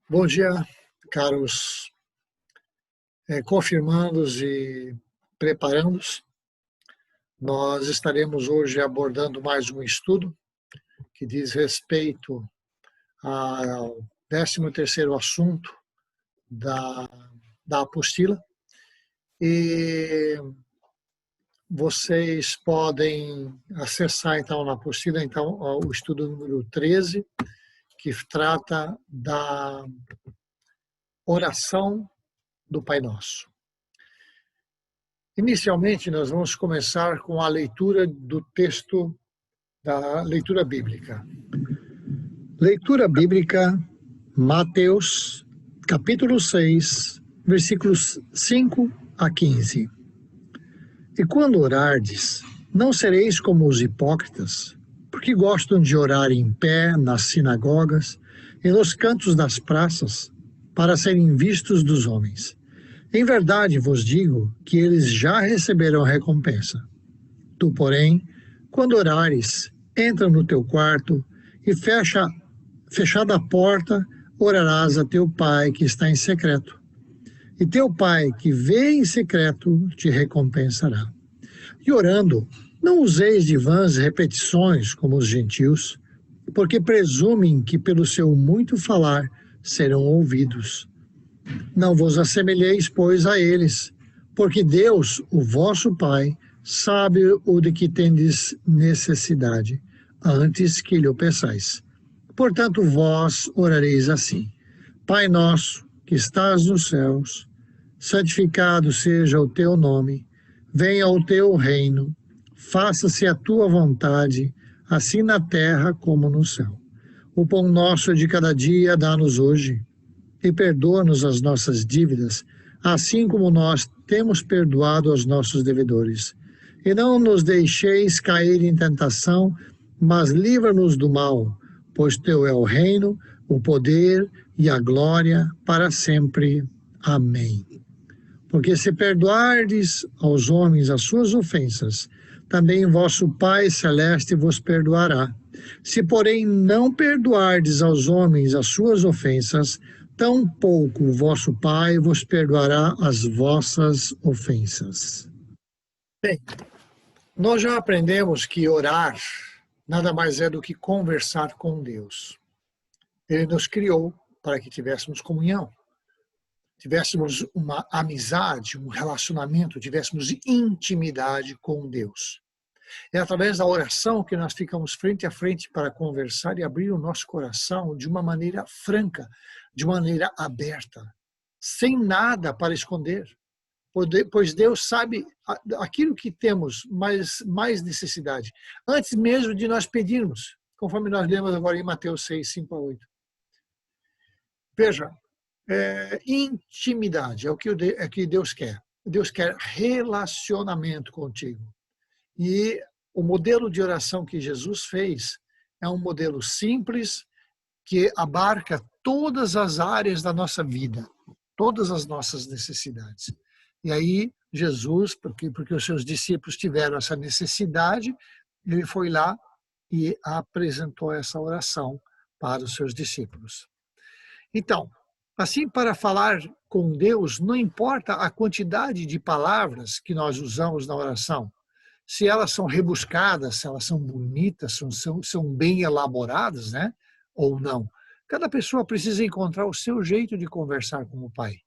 Bom dia, caros confirmandos e preparandos. Nós estaremos hoje abordando mais um estudo que diz respeito ao 13º assunto da apostila. E vocês podem acessar então na apostila o estudo número 13, que trata da oração do Pai Nosso. Inicialmente, nós vamos começar com a leitura do texto da leitura bíblica. Leitura bíblica, Mateus, capítulo 6, versículos 5 a 15. E quando orardes, não sereis como os hipócritas, porque gostam de orar em pé nas sinagogas e nos cantos das praças, para serem vistos dos homens. Em verdade vos digo que eles já receberam a recompensa. Tu, porém, quando orares, entra no teu quarto e fechada a porta, orarás a teu Pai que está em secreto. E teu Pai que vê em secreto te recompensará. E orando, não useis de vãs repetições como os gentios, porque presumem que pelo seu muito falar serão ouvidos. Não vos assemelheis, pois, a eles, porque Deus, o vosso Pai, sabe o de que tendes necessidade, antes que lhe o peçais. Portanto, vós orareis assim: Pai nosso, que estás nos céus, santificado seja o teu nome, venha o teu reino, faça-se a tua vontade, assim na terra como no céu. O pão nosso de cada dia dá-nos hoje, e perdoa-nos as nossas dívidas, assim como nós temos perdoado aos nossos devedores. E não nos deixeis cair em tentação, mas livra-nos do mal, pois teu é o reino, o poder e a glória para sempre. Amém. Porque se perdoardes aos homens as suas ofensas, também vosso Pai Celeste vos perdoará. Se, porém, não perdoardes aos homens as suas ofensas, tampouco o vosso Pai vos perdoará as vossas ofensas. Bem, nós já aprendemos que orar nada mais é do que conversar com Deus. Ele nos criou para que tivéssemos comunhão, tivéssemos uma amizade, um relacionamento, tivéssemos intimidade com Deus. É através da oração que nós ficamos frente a frente para conversar e abrir o nosso coração de uma maneira franca, de maneira aberta, sem nada para esconder. Pois Deus sabe aquilo que temos mais necessidade, antes mesmo de nós pedirmos, conforme nós lemos agora em Mateus 6, 5 a 8. Veja, intimidade é o que Deus quer. Deus quer relacionamento contigo. E o modelo de oração que Jesus fez é um modelo simples que abarca todas as áreas da nossa vida, todas as nossas necessidades. E aí Jesus, porque os seus discípulos tiveram essa necessidade, ele foi lá e apresentou essa oração para os seus discípulos. Então, assim, para falar com Deus, não importa a quantidade de palavras que nós usamos na oração, se elas são rebuscadas, se elas são bonitas, são bem elaboradas, né? Ou não. Cada pessoa precisa encontrar o seu jeito de conversar com o Pai.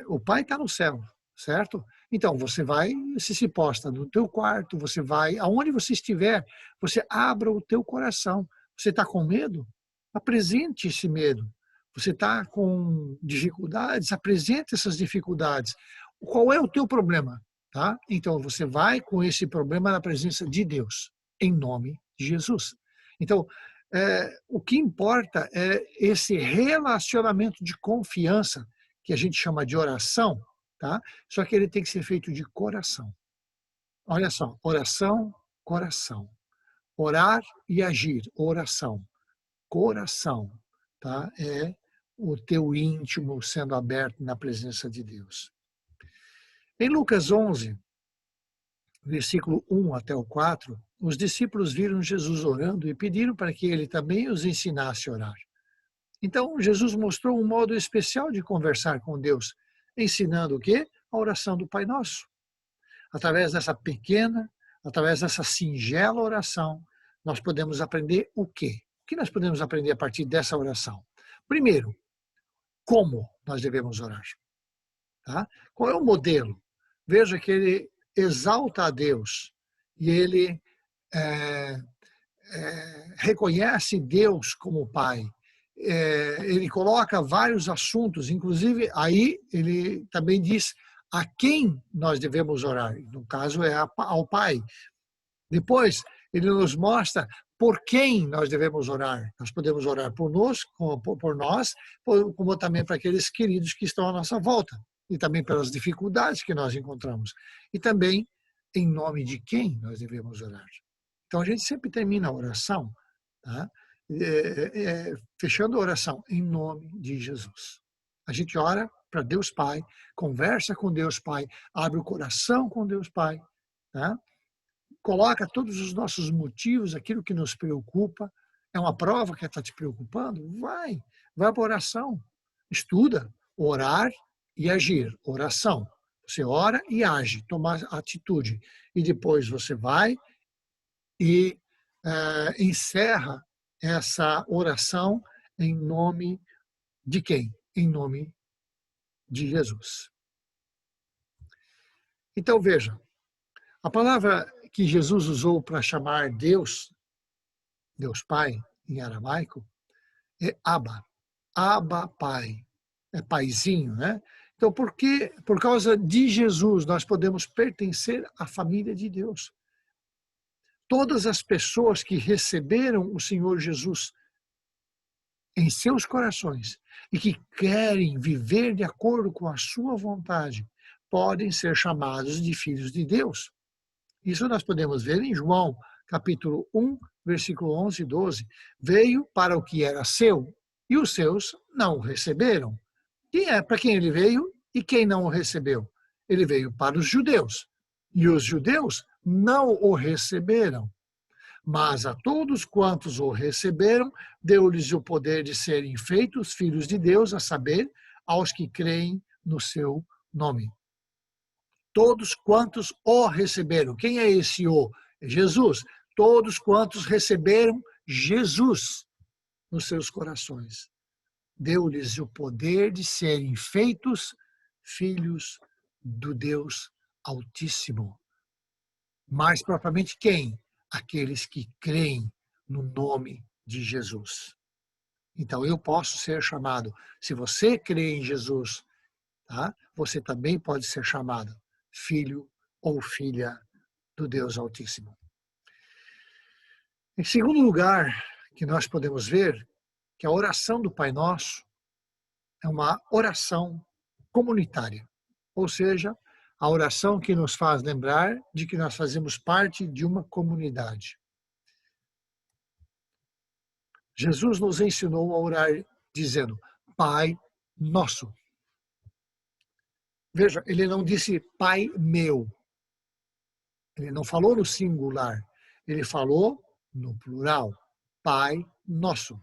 O Pai está no céu, certo? Então, você vai, se posta no teu quarto, você vai, aonde você estiver, você abra o teu coração. Você está com medo? Apresente esse medo. Você está com dificuldades? Apresente essas dificuldades. Qual é o teu problema? Tá? Então, você vai com esse problema na presença de Deus, em nome de Jesus. Então, o que importa é esse relacionamento de confiança, que a gente chama de oração, tá? Só que ele tem que ser feito de coração. Olha só, oração, coração. Orar e agir, oração. Coração, tá? É o teu íntimo sendo aberto na presença de Deus. Em Lucas 11, versículo 1 até o 4, os discípulos viram Jesus orando e pediram para que ele também os ensinasse a orar. Então, Jesus mostrou um modo especial de conversar com Deus, ensinando o quê? A oração do Pai Nosso. Através dessa pequena, através dessa singela oração, nós podemos aprender o quê? O que nós podemos aprender a partir dessa oração? Primeiro, como nós devemos orar. Tá? Qual é o modelo? Veja que ele exalta a Deus e ele reconhece Deus como Pai. Ele coloca vários assuntos, inclusive aí ele também diz a quem nós devemos orar. No caso é ao Pai. Depois ele nos mostra por quem nós devemos orar. Nós podemos orar por nós, como também para aqueles queridos que estão à nossa volta. E também pelas dificuldades que nós encontramos. E também em nome de quem nós devemos orar. Então a gente sempre termina a oração, tá? Fechando a oração em nome de Jesus. A gente ora para Deus Pai, conversa com Deus Pai, abre o coração com Deus Pai, tá? Coloca todos os nossos motivos, aquilo que nos preocupa. É uma prova que está te preocupando? Vai para a oração. Estuda, orar e agir. Oração. Você ora e age, toma atitude. E depois você vai e encerra essa oração em nome de quem? Em nome de Jesus. Então veja, a palavra que Jesus usou para chamar Deus, Deus Pai, em aramaico, é Abba. Abba Pai. É paizinho, né? Então, por causa de Jesus, nós podemos pertencer à família de Deus. Todas as pessoas que receberam o Senhor Jesus em seus corações e que querem viver de acordo com a sua vontade, podem ser chamados de filhos de Deus. Isso nós podemos ver em João, capítulo 1, versículo 11 e 12. Veio para o que era seu, e os seus não o receberam. Para quem ele veio e quem não o recebeu? Ele veio para os judeus, e os judeus não o receberam. Mas a todos quantos o receberam, deu-lhes o poder de serem feitos filhos de Deus, a saber, aos que creem no seu nome. Todos quantos o receberam. Quem é esse o? É Jesus. Todos quantos receberam Jesus nos seus corações. Deu-lhes o poder de serem feitos filhos do Deus Altíssimo. Mais propriamente quem? Aqueles que creem no nome de Jesus. Então eu posso ser chamado, se você crê em Jesus, tá? Você também pode ser chamado filho ou filha do Deus Altíssimo. Em segundo lugar, que nós podemos ver que a oração do Pai Nosso é uma oração comunitária, ou seja, a oração que nos faz lembrar de que nós fazemos parte de uma comunidade. Jesus nos ensinou a orar dizendo, Pai Nosso. Veja, ele não disse Pai meu. Ele não falou no singular. Ele falou no plural. Pai Nosso.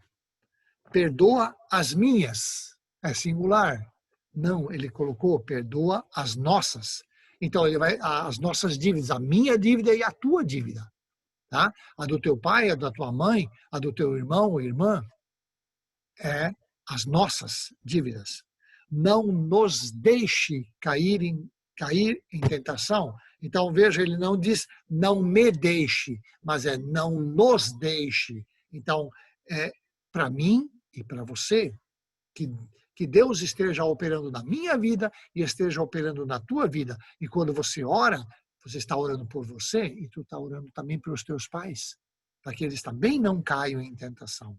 Perdoa as minhas. É singular. Não, ele colocou, perdoa as nossas. Então, ele vai, as nossas dívidas, a minha dívida e a tua dívida. Tá? A do teu pai, a da tua mãe, a do teu irmão ou irmã, é as nossas dívidas. Não nos deixe cair em tentação. Então, veja, ele não diz não me deixe, mas é não nos deixe. Então, para mim e para você, que Deus esteja operando na minha vida e esteja operando na tua vida. E quando você ora, você está orando por você e tu está orando também pelos teus pais, para que eles também não caiam em tentação.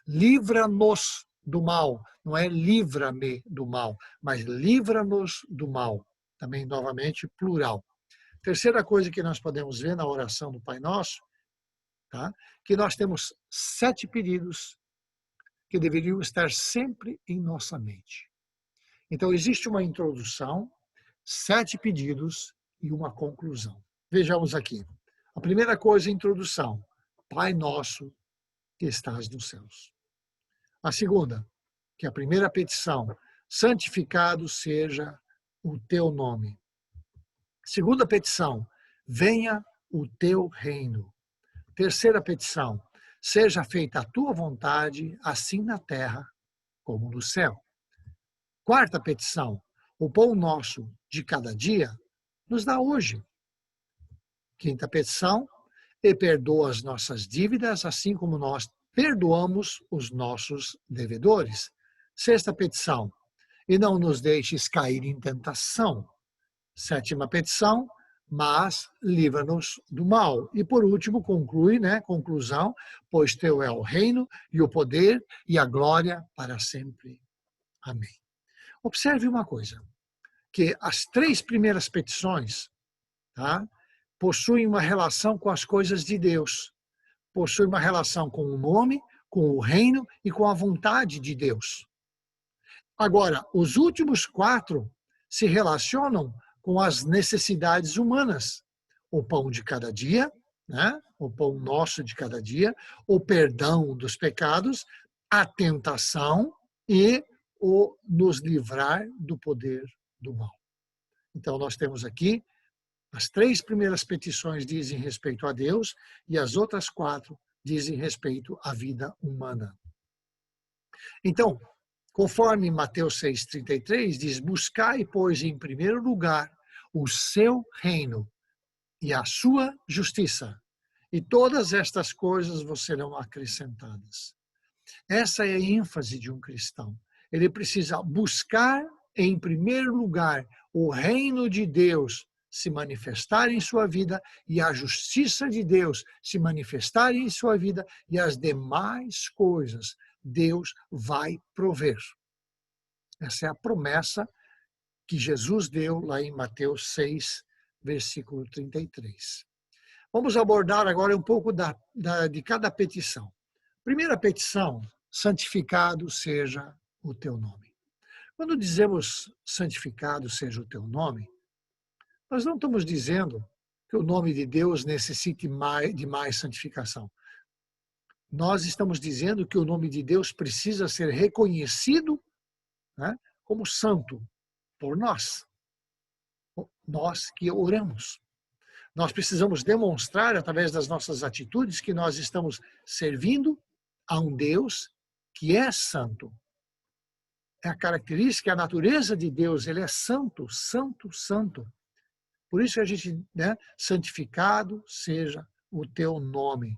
Livra-nos do mal, não é livra-me do mal, mas livra-nos do mal. Também, novamente, plural. Terceira coisa que nós podemos ver na oração do Pai Nosso, tá? Que nós temos 7 pedidos que deveriam estar sempre em nossa mente. Então, existe uma introdução, 7 pedidos e uma conclusão. Vejamos aqui. A primeira coisa, introdução. Pai Nosso que estás nos céus. A segunda, que é a primeira petição, santificado seja o teu nome. Segunda petição, venha o teu reino. Terceira petição, seja feita a tua vontade, assim na terra como no céu. Quarta petição, o pão nosso de cada dia nos dá hoje. Quinta petição, e perdoa as nossas dívidas, assim como nós perdoamos os nossos devedores. Sexta petição, e não nos deixes cair em tentação. Sétima petição, mas livra-nos do mal. E por último, conclui, conclusão, pois teu é o reino e o poder e a glória para sempre. Amém. Observe uma coisa, que as três primeiras petições, tá, possuem uma relação com as coisas de Deus, possuem uma relação com o nome, com o reino e com a vontade de Deus. Agora, os últimos quatro se relacionam com as necessidades humanas. O pão de cada dia, o pão nosso de cada dia, o perdão dos pecados, a tentação e o nos livrar do poder do mal. Então, nós temos aqui as três primeiras petições dizem respeito a Deus e as outras quatro dizem respeito à vida humana. Então, conforme Mateus 6,33 diz, buscai, pois, em primeiro lugar o seu reino e a sua justiça, e todas estas coisas vos serão acrescentadas. Essa é a ênfase de um cristão. Ele precisa buscar, em primeiro lugar, o reino de Deus se manifestar em sua vida e a justiça de Deus se manifestar em sua vida e as demais coisas Deus vai prover. Essa é a promessa que Jesus deu lá em Mateus 6, versículo 33. Vamos abordar agora um pouco de cada petição. Primeira petição, santificado seja o teu nome. Quando dizemos santificado seja o teu nome, nós não estamos dizendo que o nome de Deus necessite de mais santificação. Nós estamos dizendo que o nome de Deus precisa ser reconhecido, como santo por nós que oramos. Nós precisamos demonstrar, através das nossas atitudes, que nós estamos servindo a um Deus que é santo. É a característica, a natureza de Deus, ele é santo, santo, santo. Por isso a gente, santificado seja o teu nome.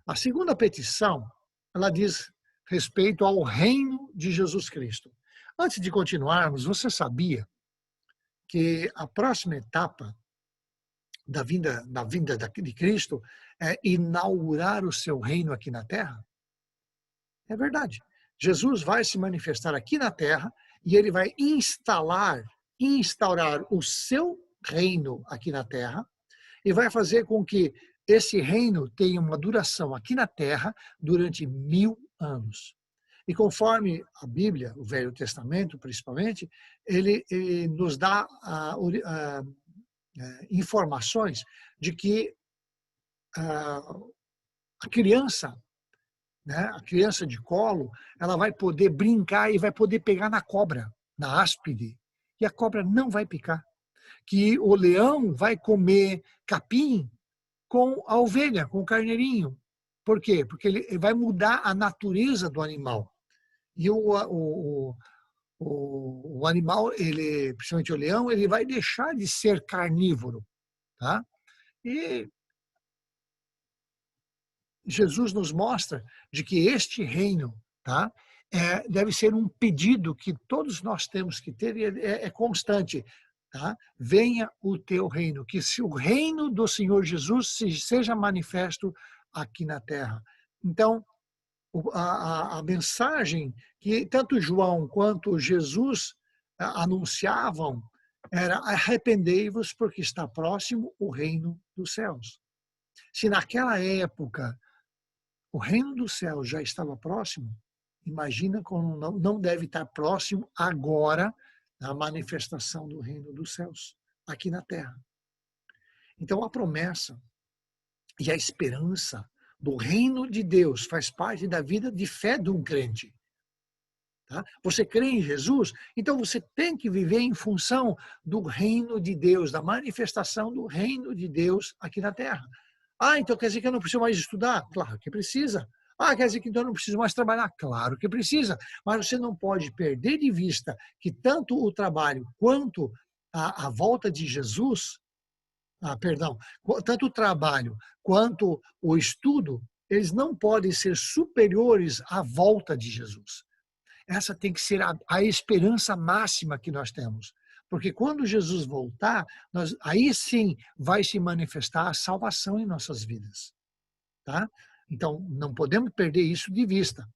A segunda petição, ela diz respeito ao reino de Jesus Cristo. Antes de continuarmos, você sabia que a próxima etapa da vinda de Cristo é inaugurar o seu reino aqui na Terra? É verdade. Jesus vai se manifestar aqui na Terra e ele vai instaurar o seu reino aqui na Terra e vai fazer com que esse reino tenha uma duração aqui na Terra durante 1000 anos. E conforme a Bíblia, o Velho Testamento principalmente, ele nos dá informações de que a criança de colo, ela vai poder brincar e vai poder pegar na cobra, na áspide, e a cobra não vai picar. Que o leão vai comer capim com a ovelha, com o carneirinho. Por quê? Porque ele vai mudar a natureza do animal. E o animal, principalmente o leão, ele vai deixar de ser carnívoro. Tá? E Jesus nos mostra de que este reino, deve ser um pedido que todos nós temos que ter, e é constante. Venha o teu reino, que se o reino do Senhor Jesus seja manifesto aqui na terra. Então, a mensagem que tanto João quanto Jesus anunciavam era: arrependei-vos, porque está próximo o reino dos céus. Se naquela época o reino dos céus já estava próximo, imagina como não deve estar próximo agora a manifestação do reino dos céus aqui na terra. Então a promessa e a esperança do reino de Deus, faz parte da vida de fé de um crente. Tá? Você crê em Jesus, então você tem que viver em função do reino de Deus, da manifestação do reino de Deus aqui na Terra. Ah, então quer dizer que eu não preciso mais estudar? Claro que precisa. Ah, quer dizer que então eu não preciso mais trabalhar? Claro que precisa. Mas você não pode perder de vista que tanto o trabalho quanto a volta de Jesus, tanto o trabalho quanto o estudo, eles não podem ser superiores à volta de Jesus. Essa tem que ser a esperança máxima que nós temos. Porque quando Jesus voltar, aí sim vai se manifestar a salvação em nossas vidas. Tá? Então, não podemos perder isso de vista.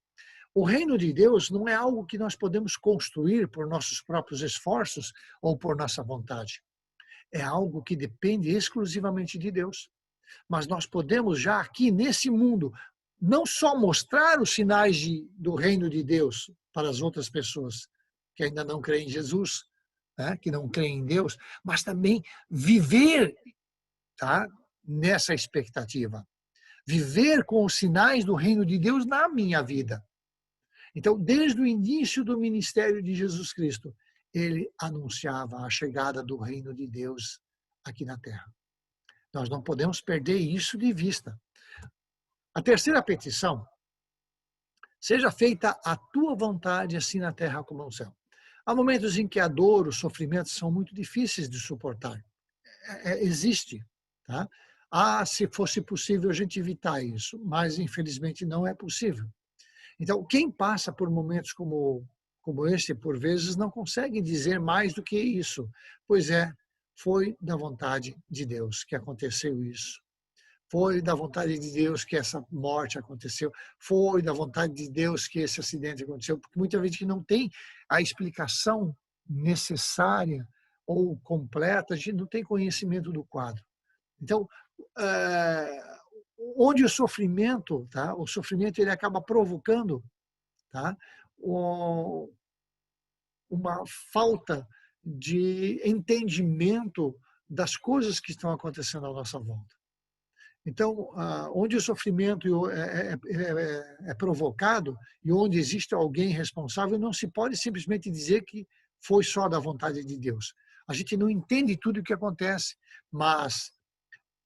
O reino de Deus não é algo que nós podemos construir por nossos próprios esforços ou por nossa vontade. É algo que depende exclusivamente de Deus. Mas nós podemos já aqui nesse mundo não só mostrar os sinais do reino de Deus para as outras pessoas que ainda não creem em Jesus, né, que não creem em Deus, mas também viver, tá, nessa expectativa. Viver com os sinais do reino de Deus na minha vida. Então, desde o início do ministério de Jesus Cristo, ele anunciava a chegada do reino de Deus aqui na Terra. Nós não podemos perder isso de vista. A terceira petição: seja feita a tua vontade, assim na terra como no céu. Há momentos em que a dor, os sofrimentos são muito difíceis de suportar. Existe. Tá? Se fosse possível a gente evitar isso, mas infelizmente não é possível. Então, quem passa por momentos como este, por vezes, não consegue dizer mais do que isso. Pois foi da vontade de Deus que aconteceu isso. Foi da vontade de Deus que essa morte aconteceu. Foi da vontade de Deus que esse acidente aconteceu. Porque muita gente que não tem a explicação necessária ou completa, a gente não tem conhecimento do quadro. Então, onde o sofrimento, tá? O sofrimento ele acaba provocando, tá? Uma falta de entendimento das coisas que estão acontecendo à nossa volta. Então, onde o sofrimento é provocado e onde existe alguém responsável, não se pode simplesmente dizer que foi só da vontade de Deus. A gente não entende tudo o que acontece, mas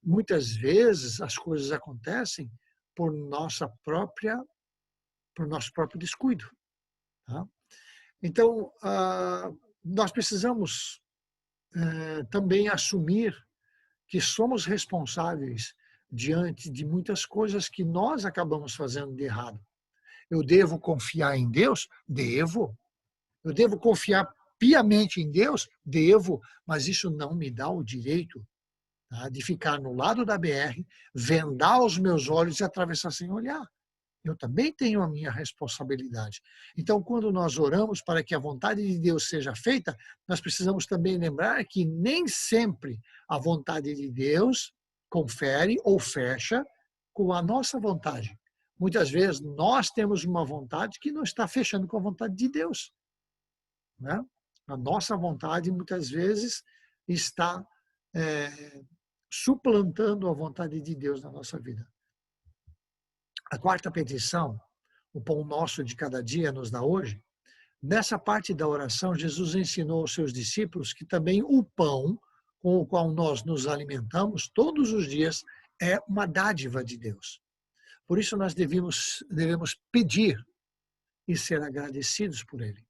muitas vezes as coisas acontecem por nosso próprio descuido. Tá? Então, nós precisamos também assumir que somos responsáveis diante de muitas coisas que nós acabamos fazendo de errado. Eu devo confiar em Deus? Devo. Eu devo confiar piamente em Deus? Devo. Mas isso não me dá o direito, tá, de ficar no lado da BR, vendar os meus olhos e atravessar sem olhar. Eu também tenho a minha responsabilidade. Então, quando nós oramos para que a vontade de Deus seja feita, nós precisamos também lembrar que nem sempre a vontade de Deus confere ou fecha com a nossa vontade. Muitas vezes nós temos uma vontade que não está fechando com a vontade de Deus. Né? A nossa vontade, muitas vezes, está suplantando a vontade de Deus na nossa vida. A quarta petição, o pão nosso de cada dia nos dá hoje. Nessa parte da oração, Jesus ensinou aos seus discípulos que também o pão com o qual nós nos alimentamos todos os dias é uma dádiva de Deus. Por isso nós devemos pedir e ser agradecidos por ele.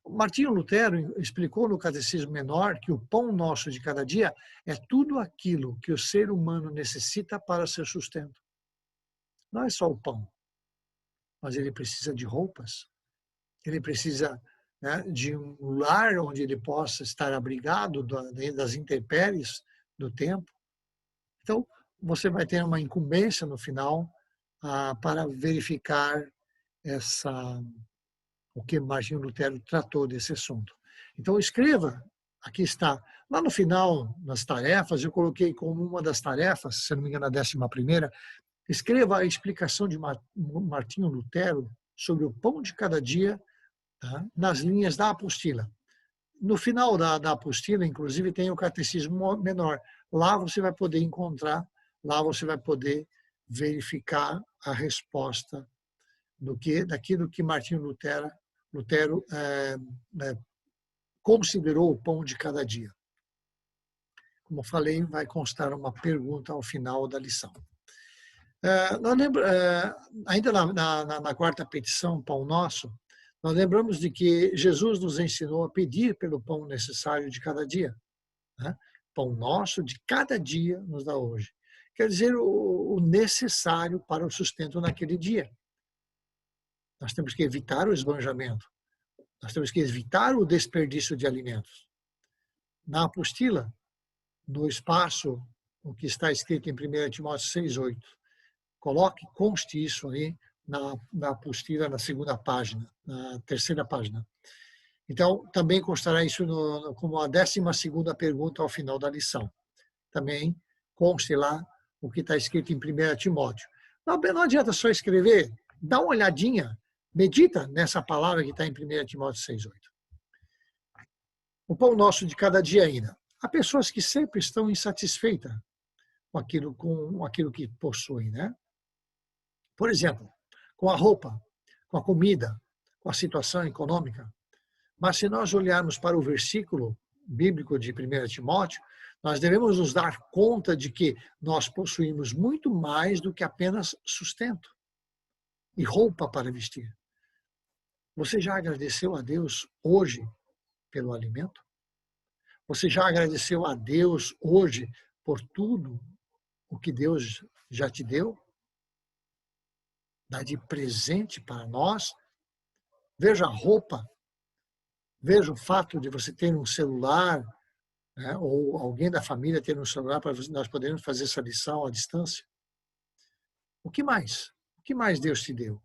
Martinho Lutero explicou no Catecismo Menor que o pão nosso de cada dia é tudo aquilo que o ser humano necessita para seu sustento. Não é só o pão, mas ele precisa de roupas, ele precisa, né, de um lar onde ele possa estar abrigado das intempéries do tempo. Então, você vai ter uma incumbência no final para verificar o que Martinho Lutero tratou desse assunto. Então, escreva, aqui está. Lá no final, nas tarefas, eu coloquei como uma das tarefas, se não me engano, a 11ª, escreva a explicação de Martinho Lutero sobre o pão de cada dia, tá, nas linhas da apostila. No final da apostila, inclusive, tem o Catecismo Menor. Lá você vai poder encontrar, lá você vai poder verificar a resposta daquilo que Martinho Lutero considerou o pão de cada dia. Como eu falei, vai constar uma pergunta ao final da lição. Ainda na quarta petição, Pão Nosso, nós lembramos de que Jesus nos ensinou a pedir pelo pão necessário de cada dia. Né? Pão nosso de cada dia nos dá hoje. Quer dizer, o necessário para o sustento naquele dia. Nós temos que evitar o esbanjamento. Nós temos que evitar o desperdício de alimentos. Na apostila, no espaço, o que está escrito em 1 Timóteo 6,8, conste isso aí na apostila, na segunda página, na terceira página. Então, também constará isso como a 12ª pergunta ao final da lição. Também conste lá o que está escrito em 1 Timóteo. Não adianta só escrever, dá uma olhadinha, medita nessa palavra que está em 1 Timóteo 6,8. O pão nosso de cada dia ainda. Há pessoas que sempre estão insatisfeitas com aquilo que possuem, né? Por exemplo, com a roupa, com a comida, com a situação econômica. Mas se nós olharmos para o versículo bíblico de 1 Timóteo, nós devemos nos dar conta de que nós possuímos muito mais do que apenas sustento e roupa para vestir. Você já agradeceu a Deus hoje pelo alimento? Você já agradeceu a Deus hoje por tudo o que Deus já te deu? Dá de presente para nós? Veja a roupa. Veja o fato de você ter um celular, né, ou alguém da família ter um celular para nós podermos fazer essa lição à distância. O que mais? O que mais Deus te deu?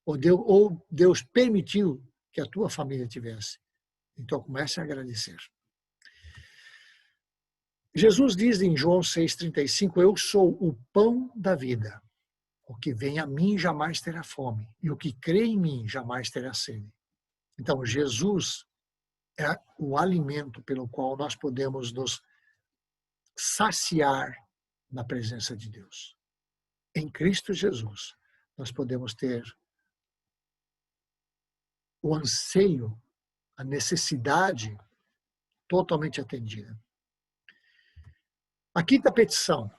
Ou Deus permitiu que a tua família tivesse? Então comece a agradecer. Jesus diz em João 6,35, eu sou o pão da vida. O que vem a mim jamais terá fome, e o que crê em mim jamais terá sede. Então, Jesus é o alimento pelo qual nós podemos nos saciar na presença de Deus. Em Cristo Jesus, nós podemos ter o anseio, a necessidade totalmente atendida. A quinta petição,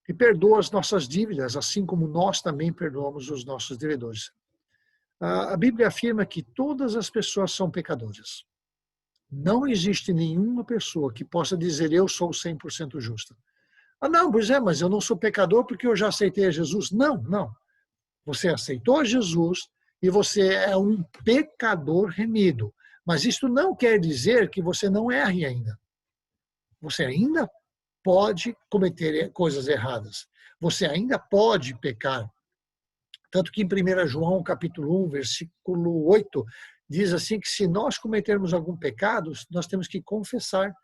e perdoa as nossas dívidas, assim como nós também perdoamos os nossos devedores. A Bíblia afirma que todas as pessoas são pecadoras. Não existe nenhuma pessoa que possa dizer eu sou 100% justa. Não, pois é, mas eu não sou pecador porque eu já aceitei a Jesus. Não. Você aceitou a Jesus e você é um pecador remido. Mas isso não quer dizer que você não erre ainda. Você ainda pode cometer coisas erradas. Você ainda pode pecar. Tanto que em 1 João, capítulo 1, versículo 8, diz assim que se nós cometermos algum pecado, nós temos que confessar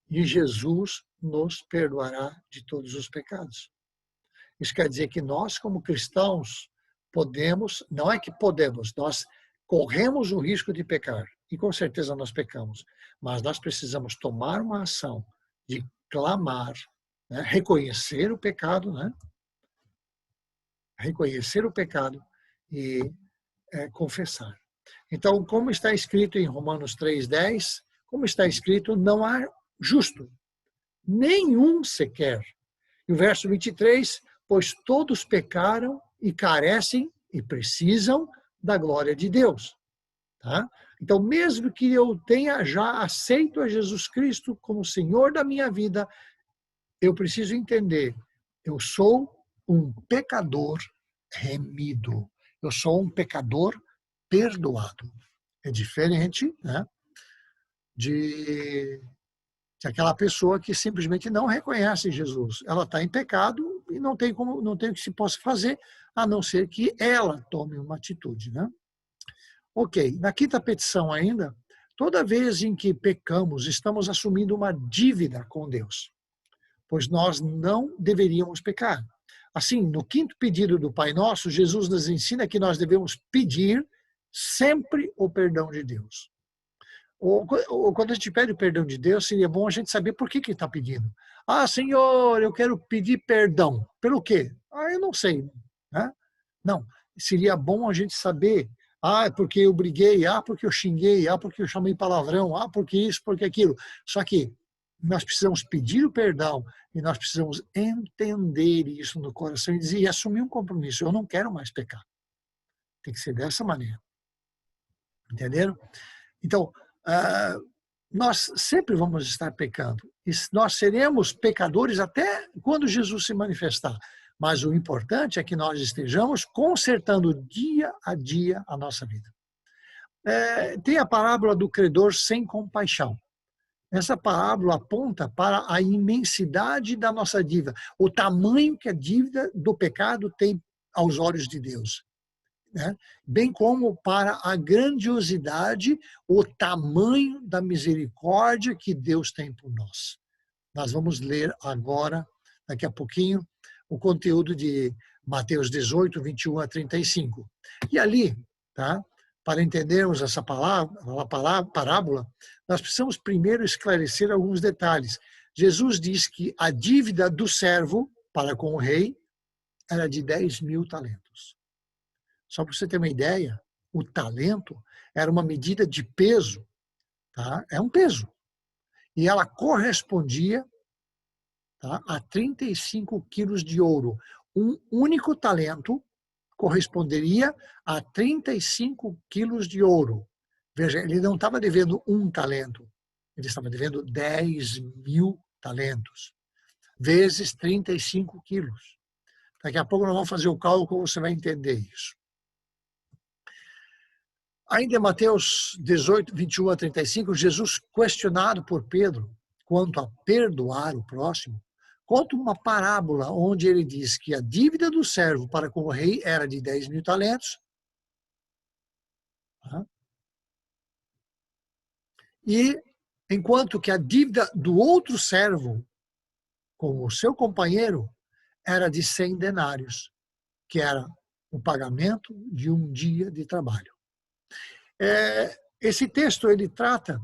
e Jesus nos perdoará de todos os pecados. Isso quer dizer que nós, como cristãos, podemos, não é que podemos, nós corremos o risco de pecar, e com certeza nós pecamos, mas nós precisamos tomar uma ação de clamar, né? Reconhecer o pecado, né? Reconhecer o pecado e confessar. Então, como está escrito em Romanos 3,10, como está escrito, não há justo, nenhum sequer. E o verso 23, pois todos pecaram e carecem e precisam da glória de Deus. Tá? Então, mesmo que eu tenha já aceito a Jesus Cristo como Senhor da minha vida, eu preciso entender, eu sou um pecador remido. Eu sou um pecador perdoado. É diferente, né, de aquela pessoa que simplesmente não reconhece Jesus. Ela está em pecado e não tem o que se possa fazer, a não ser que ela tome uma atitude, né? Ok, na quinta petição ainda, toda vez em que pecamos, estamos assumindo uma dívida com Deus, pois nós não deveríamos pecar. Assim, no quinto pedido do Pai Nosso, Jesus nos ensina que nós devemos pedir sempre o perdão de Deus. Ou quando a gente pede o perdão de Deus, seria bom a gente saber por que está pedindo. Senhor, eu quero pedir perdão. Pelo quê? Ah, eu não sei, né? Não, seria bom a gente saber, é porque eu briguei, porque eu xinguei, porque eu chamei palavrão, porque isso, porque aquilo. Só que nós precisamos pedir o perdão e nós precisamos entender isso no coração e dizer, e assumir um compromisso. Eu não quero mais pecar. Tem que ser dessa maneira. Entenderam? Então, nós sempre vamos estar pecando. E nós seremos pecadores até quando Jesus se manifestar. Mas o importante é que nós estejamos consertando dia a dia a nossa vida. Tem a parábola do credor sem compaixão. Essa parábola aponta para a imensidade da nossa dívida, o tamanho que a dívida do pecado tem aos olhos de Deus. Né? Bem como para a grandiosidade, o tamanho da misericórdia que Deus tem por nós. Nós vamos ler agora, daqui a pouquinho, o conteúdo de Mateus 18, 21 a 35. E ali, tá? Para entendermos essa parábola, nós precisamos primeiro esclarecer alguns detalhes. Jesus diz que a dívida do servo para com o rei era de 10.000 talentos. Só para você ter uma ideia, o talento era uma medida de peso, tá? É um peso. E ela correspondia, tá, a 35 quilos de ouro. Um único talento corresponderia a 35 quilos de ouro. Veja, ele não estava devendo um talento, ele estava devendo 10.000 talentos, vezes 35 quilos. Daqui a pouco nós vamos fazer o cálculo, você vai entender isso. Ainda em Mateus 18, 21 a 35, Jesus, questionado por Pedro quanto a perdoar o próximo, conta uma parábola onde ele diz que a dívida do servo para com o rei era de 10.000 talentos. E enquanto que a dívida do outro servo com o seu companheiro era de 100 denários, que era o pagamento de um dia de trabalho. Esse texto ele trata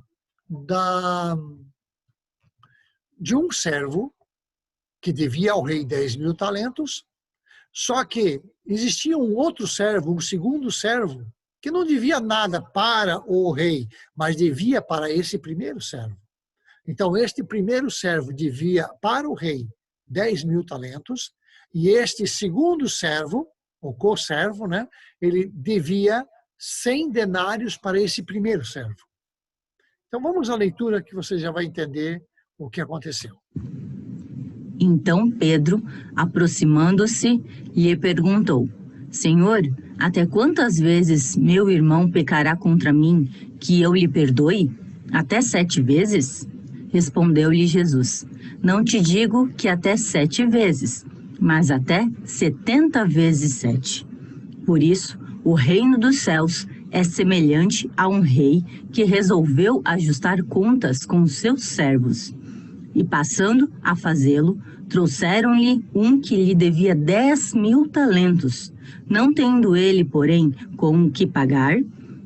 de um servo que devia ao rei 10.000 talentos, só que existia um outro servo, um segundo servo, que não devia nada para o rei, mas devia para esse primeiro servo. Então, este primeiro servo devia para o rei 10.000 talentos, e este segundo servo, o co-servo, né, ele devia 100 denários para esse primeiro servo. Então, vamos à leitura que você já vai entender o que aconteceu. Então Pedro, aproximando-se, lhe perguntou: Senhor, até quantas vezes meu irmão pecará contra mim, que eu lhe perdoe? Até 7 vezes? Respondeu-lhe Jesus: Não te digo que até 7 vezes, mas até 70 vezes 7. Por isso, o reino dos céus é semelhante a um rei que resolveu ajustar contas com os seus servos. E passando a fazê-lo, trouxeram-lhe um que lhe devia 10.000 talentos. Não tendo ele, porém, com o que pagar,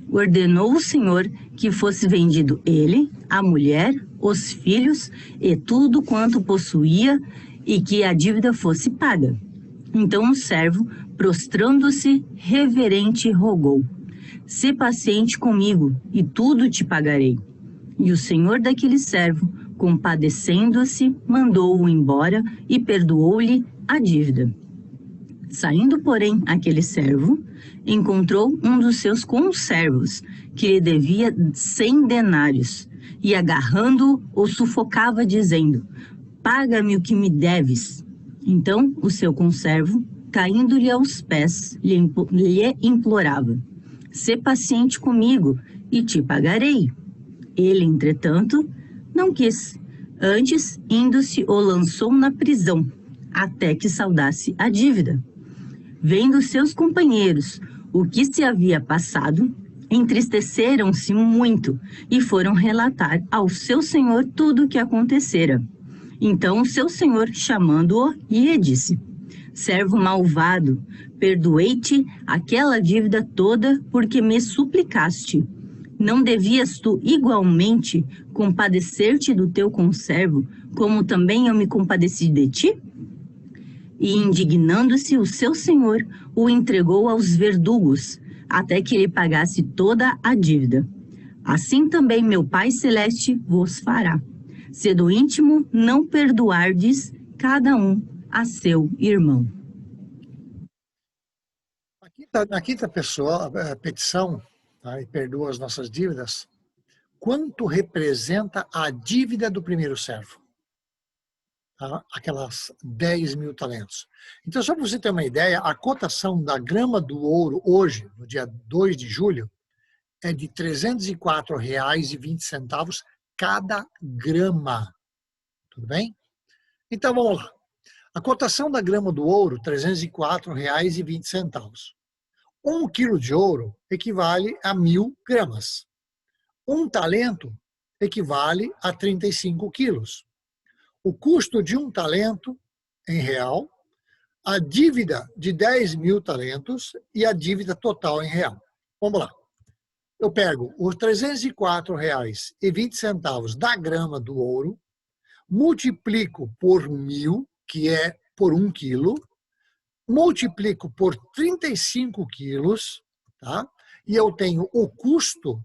ordenou o Senhor que fosse vendido ele, a mulher, os filhos e tudo quanto possuía, e que a dívida fosse paga. Então o servo, prostrando-se, reverente, rogou: Sê paciente comigo, e tudo te pagarei. E o senhor daquele servo, compadecendo-se, mandou-o embora e perdoou-lhe a dívida. Saindo, porém, aquele servo, encontrou um dos seus conservos, que lhe devia 100 denários, e agarrando-o, o sufocava, dizendo: Paga-me o que me deves. Então o seu conservo, caindo-lhe aos pés, lhe implorava: Sê paciente comigo, e te pagarei. Ele, entretanto, não quis. Antes, indo-se, o lançou na prisão, até que saldasse a dívida. Vendo seus companheiros o que se havia passado, entristeceram-se muito e foram relatar ao seu senhor tudo o que acontecera. Então o seu senhor, chamando-o, lhe disse: Servo malvado, perdoei-te aquela dívida toda porque me suplicaste. Não devias tu igualmente compadecer-te do teu conservo, como também eu me compadeci de ti? E, indignando-se, o seu senhor o entregou aos verdugos, até que ele pagasse toda a dívida. Assim também meu Pai Celeste vos fará, se do íntimo não perdoardes cada um a seu irmão. Na quinta pessoa, a petição, tá, e perdoa as nossas dívidas, quanto representa a dívida do primeiro servo? Tá? Aquelas 10 mil talentos. Então, só para você ter uma ideia, a cotação da grama do ouro hoje, no dia 2 de julho, é de R$ 304,20 cada grama. Tudo bem? Então, vamos lá. A cotação da grama do ouro, R$ 304,20. 1 quilo de ouro equivale a 1.000 gramas. 1 talento equivale a 35 quilos. O custo de 1 talento, em real, a dívida de 10 mil talentos e a dívida total em real. Vamos lá. Eu pego os R$ 304,20 da grama do ouro, multiplico por 1.000, que é por 1 quilo, multiplico por 35 quilos, tá? E eu tenho o custo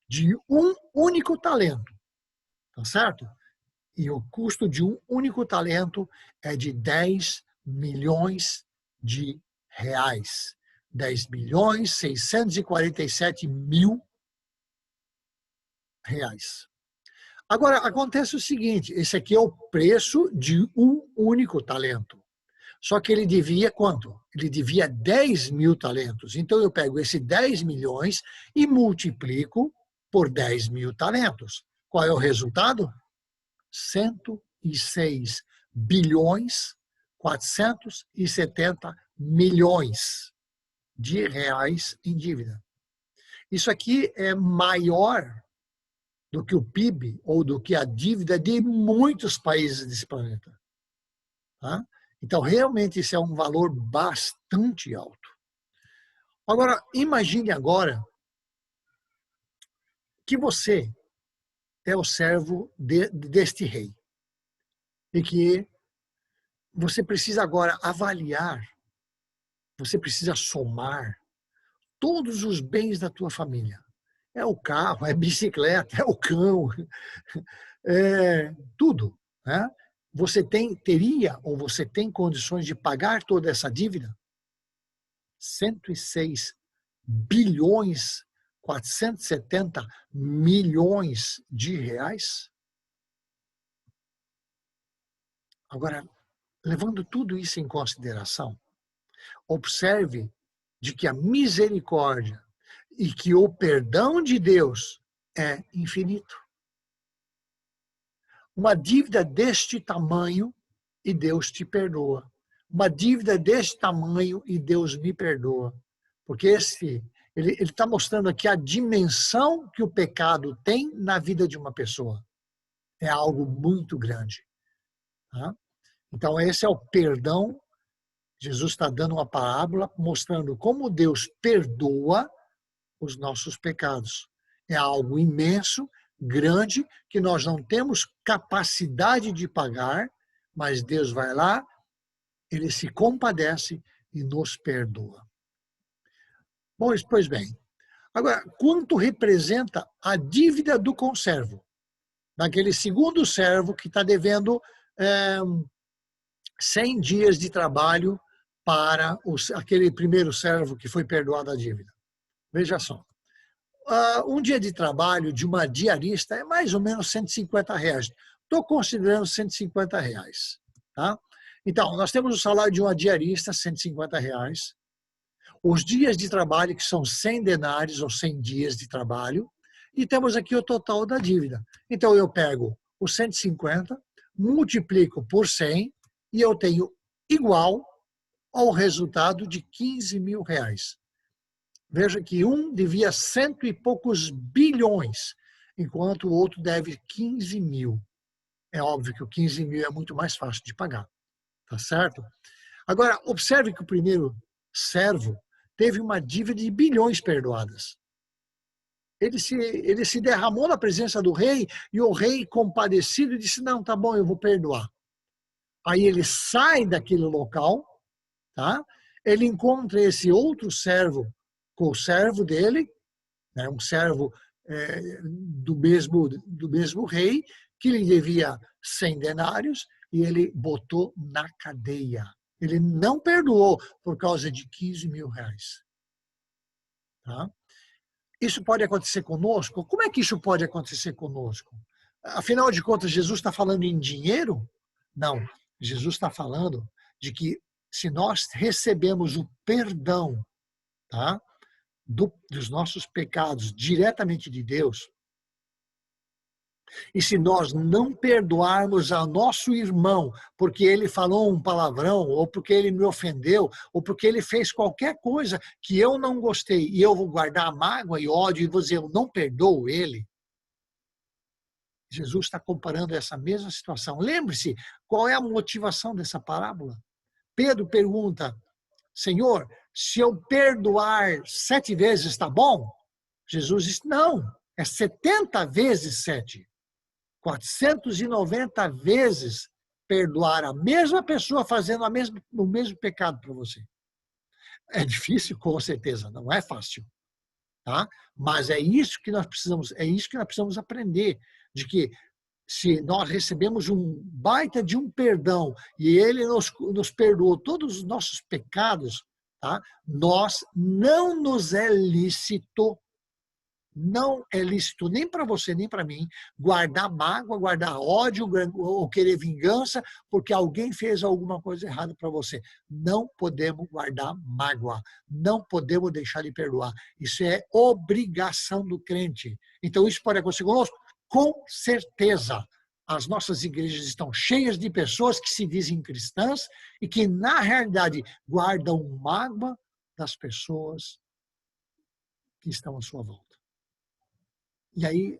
de um único talento, tá certo? E o custo de um único talento é de 10 milhões de reais. 10.647.000 reais. Agora, acontece o seguinte, esse aqui é o preço de um único talento. Só que ele devia quanto? Ele devia 10 mil talentos. Então, eu pego esse 10 milhões e multiplico por 10 mil talentos. Qual é o resultado? 106 bilhões 470 milhões de reais em dívida. Isso aqui é maior do que o PIB ou do que a dívida de muitos países desse planeta. Tá? Então, realmente, isso é um valor bastante alto. Agora, imagine agora que você é o servo deste rei e que você precisa agora avaliar, você precisa somar todos os bens da tua família. É o carro, é a bicicleta, é o cão, é tudo. Né? Você teria ou você tem condições de pagar toda essa dívida? 106 bilhões 470 milhões de reais? Agora, levando tudo isso em consideração, observe de que a misericórdia e que o perdão de Deus é infinito. Uma dívida deste tamanho e Deus te perdoa. Uma dívida deste tamanho e Deus me perdoa. Porque ele está mostrando aqui a dimensão que o pecado tem na vida de uma pessoa. É algo muito grande. Tá? Então, esse é o perdão. Jesus está dando uma parábola mostrando como Deus perdoa os nossos pecados. É algo imenso, grande, que nós não temos capacidade de pagar, mas Deus vai lá, ele se compadece e nos perdoa. Bom, pois bem, agora, quanto representa a dívida do conservo? Daquele segundo servo que está devendo 100 dias de trabalho para aquele primeiro servo que foi perdoado a dívida. Veja só. Um dia de trabalho de uma diarista é mais ou menos R$150. Estou considerando R$150. Tá? Então, nós temos o salário de uma diarista, R$150. Os dias de trabalho, que são 100 denários ou 100 dias de trabalho. E temos aqui o total da dívida. Então, eu pego os 150, multiplico por 100 e eu tenho igual ao resultado de 15 mil reais. Veja que um devia 100 e poucos bilhões, enquanto o outro deve 15 mil. É óbvio que o 15 mil é muito mais fácil de pagar, tá certo? Agora, observe que o primeiro servo teve uma dívida de bilhões perdoadas. Ele se derramou na presença do rei e o rei, compadecido, disse, não, tá bom, eu vou perdoar. Aí ele sai daquele local, tá? Ele encontra esse outro servo com o servo dele, né? Um servo do mesmo rei, que lhe devia 100 denários, e ele botou na cadeia. Ele não perdoou por causa de 15 mil reais. Tá? Isso pode acontecer conosco? Como é que isso pode acontecer conosco? Afinal de contas, Jesus está falando em dinheiro? Não. Jesus está falando de que se nós recebemos o perdão, tá, dos nossos pecados diretamente de Deus, e se nós não perdoarmos ao nosso irmão porque ele falou um palavrão, ou porque ele me ofendeu, ou porque ele fez qualquer coisa que eu não gostei, e eu vou guardar mágoa e ódio e vou dizer, eu não perdoo ele, Jesus está comparando essa mesma situação. Lembre-se, qual é a motivação dessa parábola? Pedro pergunta, Senhor, se eu perdoar 7 vezes, está bom? Jesus diz, não, é 70 vezes 7. 490 vezes perdoar a mesma pessoa fazendo o mesmo pecado para você. É difícil, com certeza, não é fácil. Tá? Mas é isso que nós precisamos aprender, de que se nós recebemos um baita de um perdão e ele nos perdoou todos os nossos pecados, tá? Nós não nos é lícito, não é lícito nem para você nem para mim guardar mágoa, guardar ódio ou querer vingança porque alguém fez alguma coisa errada para você. Não podemos guardar mágoa, não podemos deixar de perdoar. Isso é obrigação do crente. Então isso pode acontecer conosco? Com certeza. As nossas igrejas estão cheias de pessoas que se dizem cristãs e que na realidade guardam mágoa das pessoas que estão à sua volta. E aí,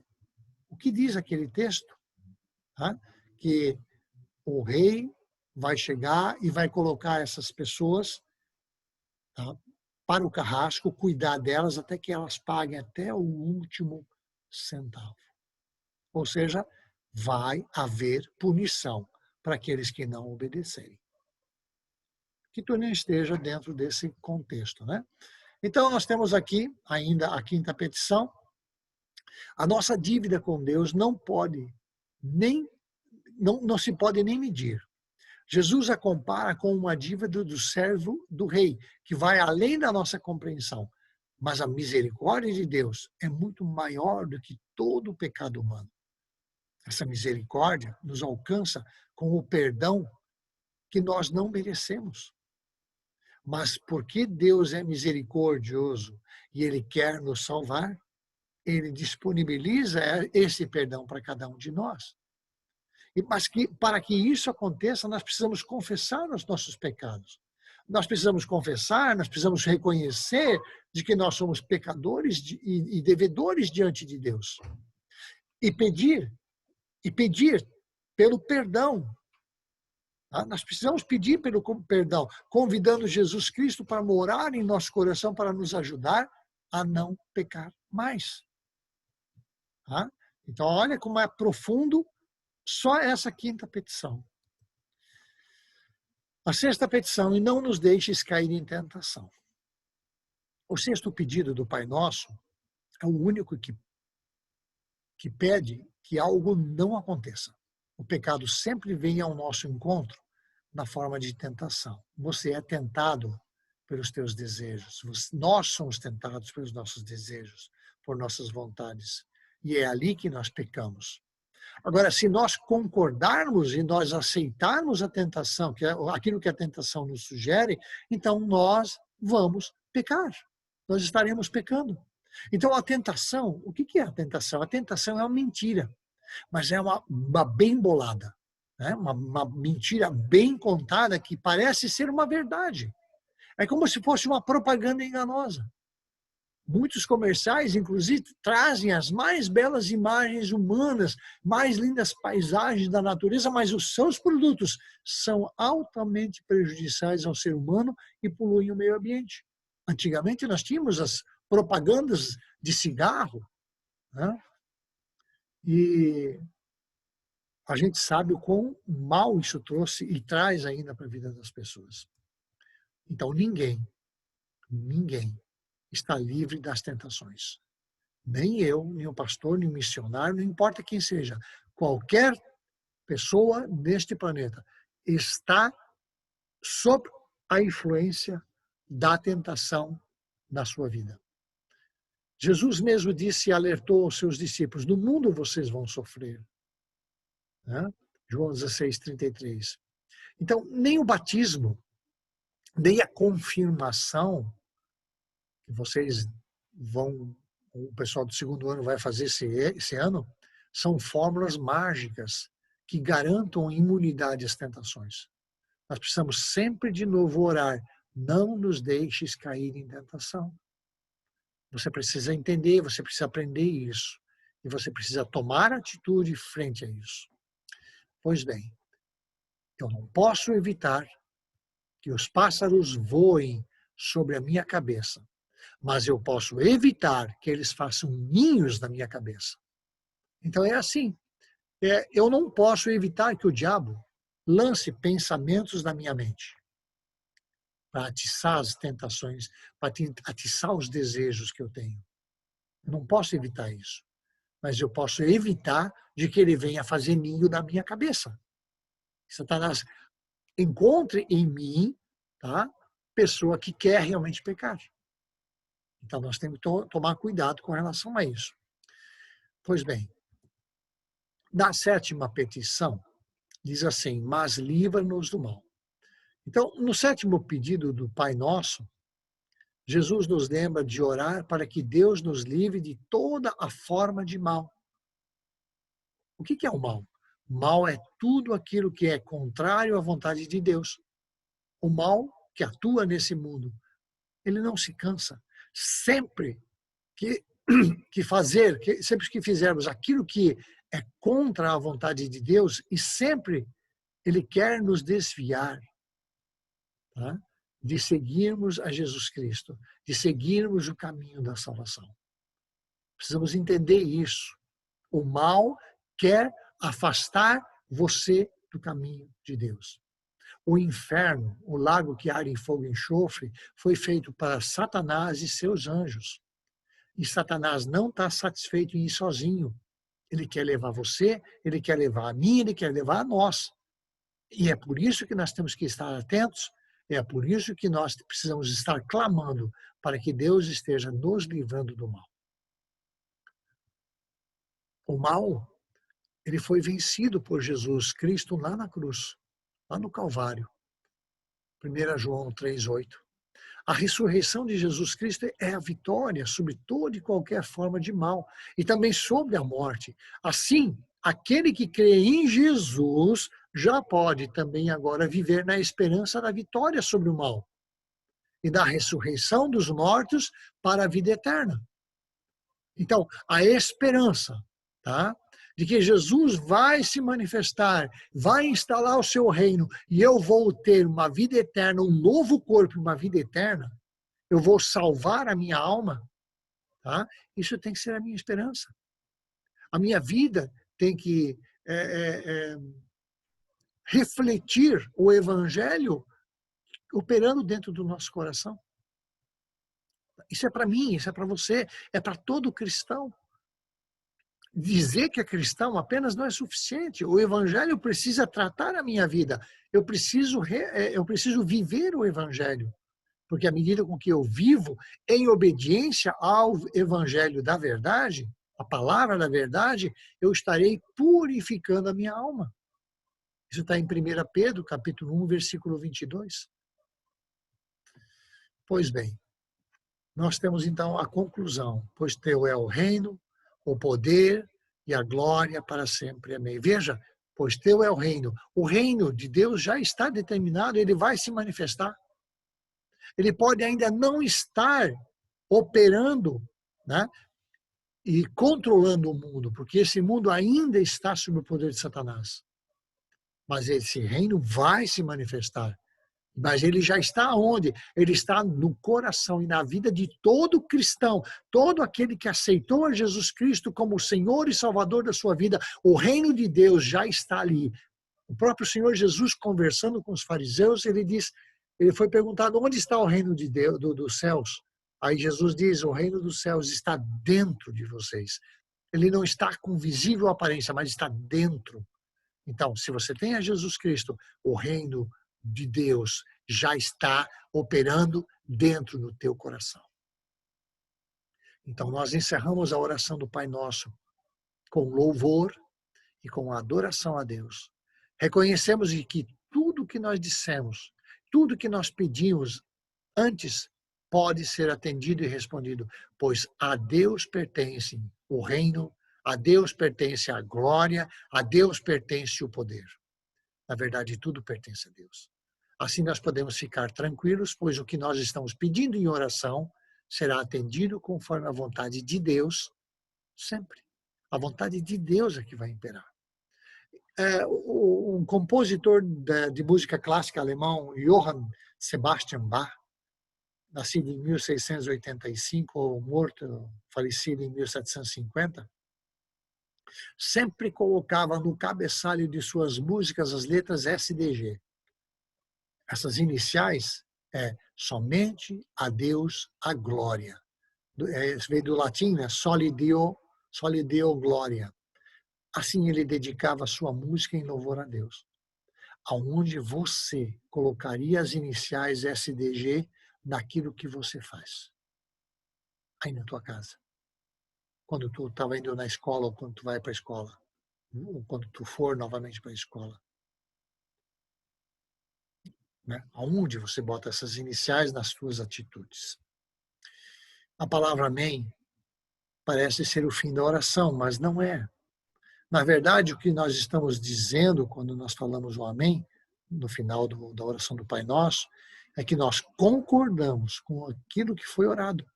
o que diz aquele texto? Tá? Que o rei vai chegar e vai colocar essas pessoas, tá, para o carrasco, cuidar delas até que elas paguem até o último centavo. Ou seja, vai haver punição para aqueles que não obedecerem. Que tu nem esteja dentro desse contexto, né? Então, nós temos aqui ainda a 5ª petição. A nossa dívida com Deus não se pode nem medir. Jesus a compara com uma dívida do servo do rei, que vai além da nossa compreensão. Mas a misericórdia de Deus é muito maior do que todo o pecado humano. Essa misericórdia nos alcança com o perdão que nós não merecemos. Mas porque Deus é misericordioso e Ele quer nos salvar, Ele disponibiliza esse perdão para cada um de nós. Mas para que isso aconteça, nós precisamos confessar os nossos pecados. Nós precisamos confessar, nós precisamos reconhecer de que nós somos pecadores e devedores diante de Deus. E pedir pelo perdão. Tá? Nós precisamos pedir pelo perdão, convidando Jesus Cristo para morar em nosso coração, para nos ajudar a não pecar mais. Tá? Então, olha como é profundo só essa 5ª petição. A 6ª petição, e não nos deixes cair em tentação. O 6º pedido do Pai Nosso é o único que pede que algo não aconteça. O pecado sempre vem ao nosso encontro na forma de tentação. Você é tentado pelos teus desejos. Nós somos tentados pelos nossos desejos, por nossas vontades. E é ali que nós pecamos. Agora, se nós concordarmos e nós aceitarmos a tentação, que é aquilo que a tentação nos sugere, então nós vamos pecar. Nós estaremos pecando. Então, a tentação, o que é a tentação? A tentação é uma mentira, mas é uma bem bolada, né? Uma mentira bem contada que parece ser uma verdade. É como se fosse uma propaganda enganosa. Muitos comerciais, inclusive, trazem as mais belas imagens humanas, mais lindas paisagens da natureza, mas os seus produtos são altamente prejudiciais ao ser humano e poluem o meio ambiente. Antigamente, nós tínhamos as propagandas de cigarro, né? E a gente sabe o quão mal isso trouxe e traz ainda para a vida das pessoas. Então, ninguém está livre das tentações. Nem eu, nem o pastor, nem o missionário, não importa quem seja. Qualquer pessoa neste planeta está sob a influência da tentação na sua vida. Jesus mesmo disse e alertou aos seus discípulos: no mundo vocês vão sofrer. Né? João 16:33. Então, nem o batismo, nem a confirmação, que vocês vão, o pessoal do segundo ano vai fazer esse ano, são fórmulas mágicas que garantam imunidade às tentações. Nós precisamos sempre de novo orar: não nos deixes cair em tentação. Você precisa entender, você precisa aprender isso. E você precisa tomar atitude frente a isso. Pois bem, eu não posso evitar que os pássaros voem sobre a minha cabeça, mas eu posso evitar que eles façam ninhos na minha cabeça. Então é assim. Eu não posso evitar que o diabo lance pensamentos na minha mente para atiçar as tentações, para atiçar os desejos que eu tenho. Eu não posso evitar isso. Mas eu posso evitar de que ele venha fazer ninho na minha cabeça. Satanás encontre em mim, tá, pessoa que quer realmente pecar. Então nós temos que tomar cuidado com relação a isso. Pois bem, na 7ª petição, diz assim: mas livra-nos do mal. Então, no 7º pedido do Pai Nosso, Jesus nos lembra de orar para que Deus nos livre de toda a forma de mal. O que é o mal? O mal é tudo aquilo que é contrário à vontade de Deus. O mal que atua nesse mundo, ele não se cansa. Sempre que fizermos aquilo que é contra a vontade de Deus, e sempre ele quer nos desviar, tá, de seguirmos a Jesus Cristo, de seguirmos o caminho da salvação. Precisamos entender isso. O mal quer afastar você do caminho de Deus. O inferno, o lago que arde em fogo e enxofre, foi feito para Satanás e seus anjos. E Satanás não está satisfeito em ir sozinho. Ele quer levar você, ele quer levar a mim, ele quer levar a nós. E é por isso que nós temos que estar atentos, é por isso que nós precisamos estar clamando para que Deus esteja nos livrando do mal. O mal, ele foi vencido por Jesus Cristo lá na cruz, lá no Calvário. 1 João 3:8. A ressurreição de Jesus Cristo é a vitória sobre toda e qualquer forma de mal e também sobre a morte. Assim, aquele que crê em Jesus já pode também agora viver na esperança da vitória sobre o mal e da ressurreição dos mortos para a vida eterna. Então, a esperança, tá, de que Jesus vai se manifestar, vai instalar o seu reino e eu vou ter uma vida eterna, um novo corpo, uma vida eterna, eu vou salvar a minha alma, tá? Isso tem que ser a minha esperança. A minha vida tem que refletir o evangelho operando dentro do nosso coração. Isso é para mim, isso é para você, é para todo cristão. Dizer que é cristão apenas não é suficiente. O evangelho precisa tratar a minha vida. Eu preciso viver o evangelho. Porque à medida com que eu vivo em obediência ao evangelho da verdade, a palavra da verdade, eu estarei purificando a minha alma. Isso está em 1 Pedro, capítulo 1, versículo 22. Pois bem, nós temos então a conclusão. Pois teu é o reino, o poder e a glória para sempre. Amém. Veja, pois teu é o reino. O reino de Deus já está determinado, ele vai se manifestar. Ele pode ainda não estar operando, né, e controlando o mundo, porque esse mundo ainda está sob o poder de Satanás. Mas esse reino vai se manifestar. Mas ele já está onde? Ele está no coração e na vida de todo cristão, todo aquele que aceitou a Jesus Cristo como o Senhor e Salvador da sua vida. O reino de Deus já está ali. O próprio Senhor Jesus, conversando com os fariseus, ele foi perguntado: onde está o reino de Deus, dos céus? Aí Jesus diz: o reino dos céus está dentro de vocês. Ele não está com visível aparência, mas está dentro. Então, se você tem a Jesus Cristo, o reino de Deus já está operando dentro do teu coração. Então, nós encerramos a oração do Pai Nosso com louvor e com adoração a Deus. Reconhecemos que tudo que nós dissemos, tudo que nós pedimos antes, pode ser atendido e respondido, pois a Deus pertence o reino, a Deus pertence a glória, a Deus pertence o poder. Na verdade, tudo pertence a Deus. Assim nós podemos ficar tranquilos, pois o que nós estamos pedindo em oração será atendido conforme a vontade de Deus, sempre. A vontade de Deus é que vai imperar. Um compositor de música clássica alemão, Johann Sebastian Bach, nascido em 1685, ou morto, falecido em 1750, sempre colocava no cabeçalho de suas músicas as letras SDG. Essas iniciais somente a Deus a glória. Veio do latim, né? Soli Deo Gloria. Assim ele dedicava a sua música em louvor a Deus. Aonde você colocaria as iniciais SDG naquilo que você faz? Aí na tua casa. Quando tu estava indo na escola, ou quando tu vai para a escola, ou quando tu for novamente para a escola. Né? Aonde você bota essas iniciais nas suas atitudes? A palavra amém parece ser o fim da oração, mas não é. Na verdade, o que nós estamos dizendo quando nós falamos o amém, no final da oração do Pai Nosso, é que nós concordamos com aquilo que foi orado.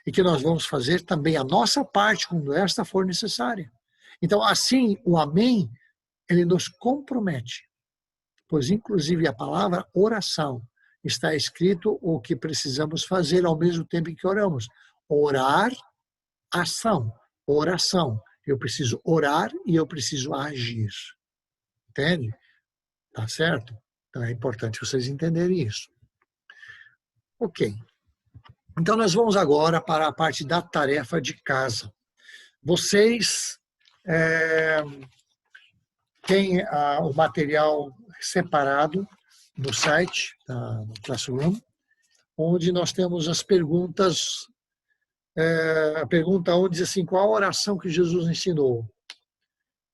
E que nós vamos fazer também a nossa parte quando esta for necessária. Então, assim, o amém, ele nos compromete. Pois, inclusive, a palavra oração está escrito o que precisamos fazer ao mesmo tempo em que oramos. Orar, ação, oração. Eu preciso orar e eu preciso agir. Entende? Tá certo? Então é importante vocês entenderem isso. Ok. Então nós vamos agora para a parte da tarefa de casa. Vocês têm o material separado no site, no Classroom, onde nós temos as perguntas. A pergunta 1 diz assim: qual a oração que Jesus ensinou?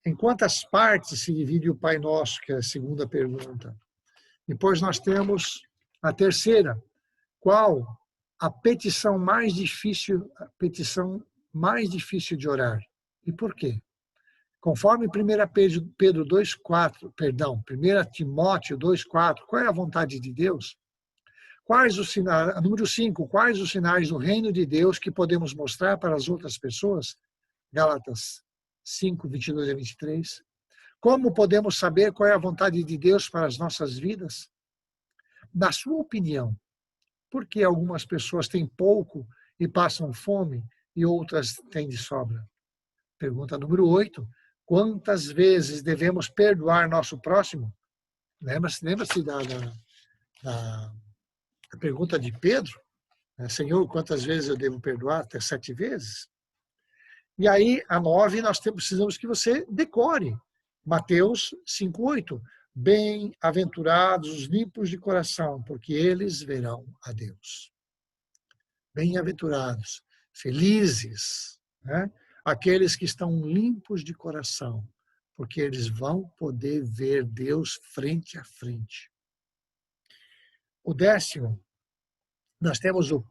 Em quantas partes se divide o Pai Nosso, que é a segunda pergunta. Depois nós temos a terceira: qual a petição mais difícil de orar? E por quê? Conforme 1 Pedro 2,4, perdão, 1 Timóteo 2,4, qual é a vontade de Deus? Quais os sinais, número 5, quais os sinais do reino de Deus que podemos mostrar para as outras pessoas? Gálatas 5, 22 a 23. Como podemos saber qual é a vontade de Deus para as nossas vidas? Na sua opinião, por que algumas pessoas têm pouco e passam fome e outras têm de sobra? Pergunta número 8. Quantas vezes devemos perdoar nosso próximo? Lembra-se da pergunta de Pedro? Senhor, quantas vezes eu devo perdoar? Até 7 vezes? E aí, a 9, nós precisamos que você decore. Mateus 5:8. Bem-aventurados os limpos de coração, porque eles verão a Deus. Bem-aventurados, felizes, né? Aqueles que estão limpos de coração, porque eles vão poder ver Deus frente a frente. O 10º, nós temos o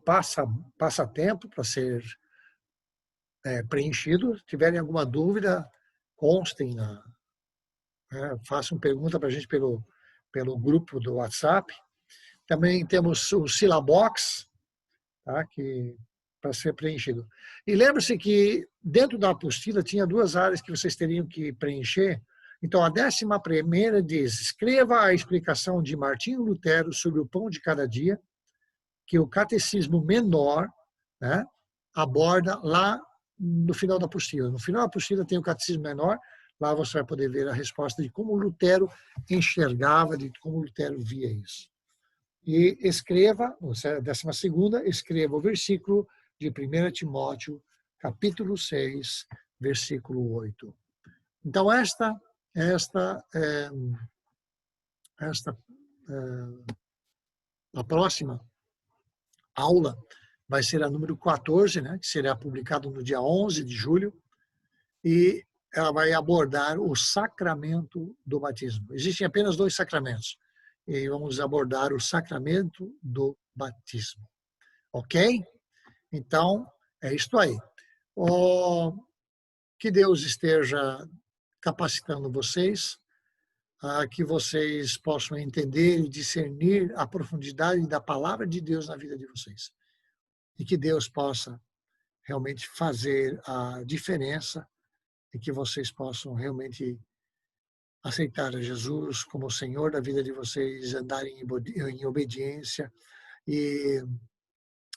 passatempo para ser preenchido. Se tiverem alguma dúvida, constem façam pergunta para a gente pelo grupo do WhatsApp. Também temos o Syllabox, tá, para ser preenchido. E lembre-se que dentro da apostila tinha 2 áreas que vocês teriam que preencher, Então, a 11ª diz: escreva a explicação de Martinho Lutero sobre o pão de cada dia, que o Catecismo Menor, né, aborda lá no final da apostila. No final da apostila tem o Catecismo Menor, lá você vai poder ver a resposta de como Lutero enxergava, de como Lutero via isso. E escreva, 12ª, escreva o versículo de 1 Timóteo, capítulo 6, versículo 8. Então, a próxima aula vai ser a número 14, né, que será publicado no dia 11 de julho, e ela vai abordar o sacramento do batismo. Existem apenas 2 sacramentos, e vamos abordar o sacramento do batismo. Ok? Então, é isto aí. Que Deus esteja capacitando vocês, que vocês possam entender e discernir a profundidade da palavra de Deus na vida de vocês. E que Deus possa realmente fazer a diferença e que vocês possam realmente aceitar a Jesus como o Senhor da vida de vocês, andarem em obediência e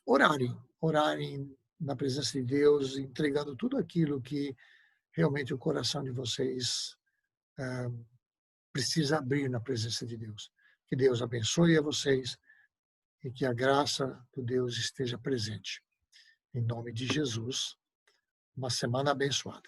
orarem na presença de Deus, entregando tudo aquilo que realmente o coração de vocês precisa abrir na presença de Deus. Que Deus abençoe a vocês e que a graça do Deus esteja presente. Em nome de Jesus, uma semana abençoada.